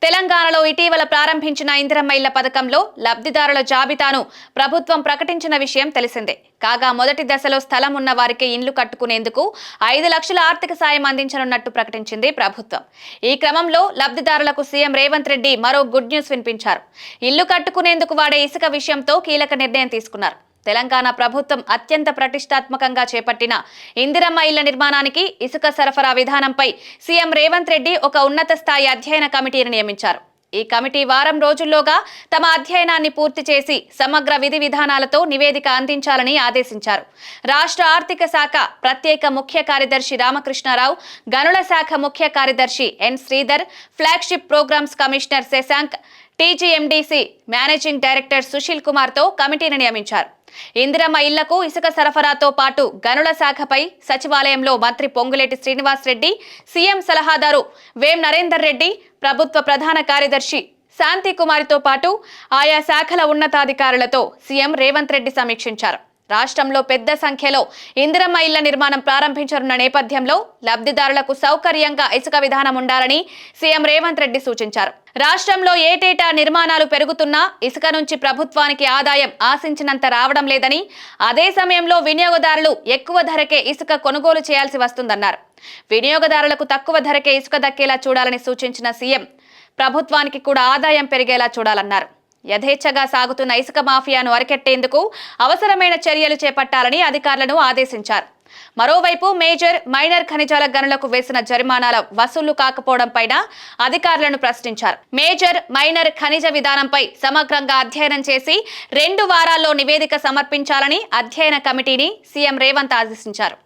తెలంగాణలో ఇటీవల ప్రారంభించిన ఇందిరమ్మ ఇళ్ల పథకంలో లబ్ధిదారుల జాబితాను ప్రభుత్వం ప్రకటించిన విషయం తెలిసిందే. కాగా మొదటి దశలో స్థలం ఉన్న వారికి ఇండ్లు కట్టుకునేందుకు 5 లక్షల ఆర్థిక సాయం అందించనున్నట్టు ప్రకటించింది ప్రభుత్వం. ఈ క్రమంలో లబ్ధిదారులకు సీఎం రేవంత్ రెడ్డి మరో గుడ్ న్యూస్ వినిపించారు. ఇల్లు కట్టుకునేందుకు వాడే ఇసుక విషయంతో కీలక నిర్ణయం తీసుకున్నారు. తెలంగాణ ప్రభుత్వం అత్యంత ప్రతిష్టాత్మకంగా చేపట్టిన ఇందిరమ్మ ఇళ్ల నిర్మాణానికి ఇసుక సరఫరా విధానంపై సీఎం రేవంత్ రెడ్డి ఒక ఉన్నత స్థాయి అధ్యయన కమిటీని నియమించారు. ఈ కమిటీ వారం రోజుల్లోగా తమ అధ్యయనాన్ని పూర్తి చేసి సమగ్ర విధి విధానాలతో నివేదిక అందించాలని ఆదేశించారు. రాష్ట్ర ఆర్థిక శాఖ ప్రత్యేక ముఖ్య కార్యదర్శి రామకృష్ణారావు, గనుల శాఖ ముఖ్య కార్యదర్శి N Sridhar, flagship programmes commissioner Shashank, TGMDC managing director Sushil Kumar తో కమిటీని నియమించారు. ఇందిరమ్మ ఇళ్లకు ఇసుక సరఫరాతో పాటు గనుల శాఖపై సచివాలయంలో మంత్రి పొంగులేటి శ్రీనివాస్ రెడ్డి, సీఎం సలహాదారు వేం నరేందర్ రెడ్డి, ప్రభుత్వ ప్రధాన కార్యదర్శి శాంతి కుమారితో పాటు ఆయా శాఖల ఉన్నతాధికారులతో సీఎం రేవంత్ రెడ్డి సమీక్షించారు. రాష్ట్రంలో పెద్ద సంఖ్యలో ఇందిరమ్మ ఇళ్ల నిర్మాణం ప్రారంభించనున్న నేపథ్యంలో లబ్ధిదారులకు సౌకర్యంగా ఇసుక విధానం ఉండాలని సీఎం రేవంత్ రెడ్డి సూచించారు. రాష్ట్రంలో ఏటేటా నిర్మాణాలు పెరుగుతున్నా ఇసుక నుంచి ప్రభుత్వానికి ఆదాయం ఆశించినంత రావడం లేదని, అదే సమయంలో వినియోగదారులు ఎక్కువ ధరకే ఇసుక కొనుగోలు చేయాల్సి వస్తుందన్నారు. వినియోగదారులకు తక్కువ ధరకే ఇసుక దక్కేలా చూడాలని సూచించిన సీఎం ప్రభుత్వానికి కూడా ఆదాయం పెరిగేలా చూడాలన్నారు. యథేచ్ఛగా సాగుతున్న ఇసుక మాఫియాను అరికెట్టేందుకు అవసరమైన చర్యలు చేపట్టాలని అధికారులను ఆదేశించారు. మరోవైపు మేజర్, మైనర్ ఖనిజాల గనులకు వేసిన జరిమానాల వసూలు కాకపోవడంపై అధికారులను ప్రశ్నించారు. మేజర్, మైనర్ ఖనిజ విధానంపై సమగ్రంగా అధ్యయనం చేసి 2 వారాల్లో నివేదిక సమర్పించాలని అధ్యయన కమిటీని సీఎం రేవంత్ ఆదేశించారు.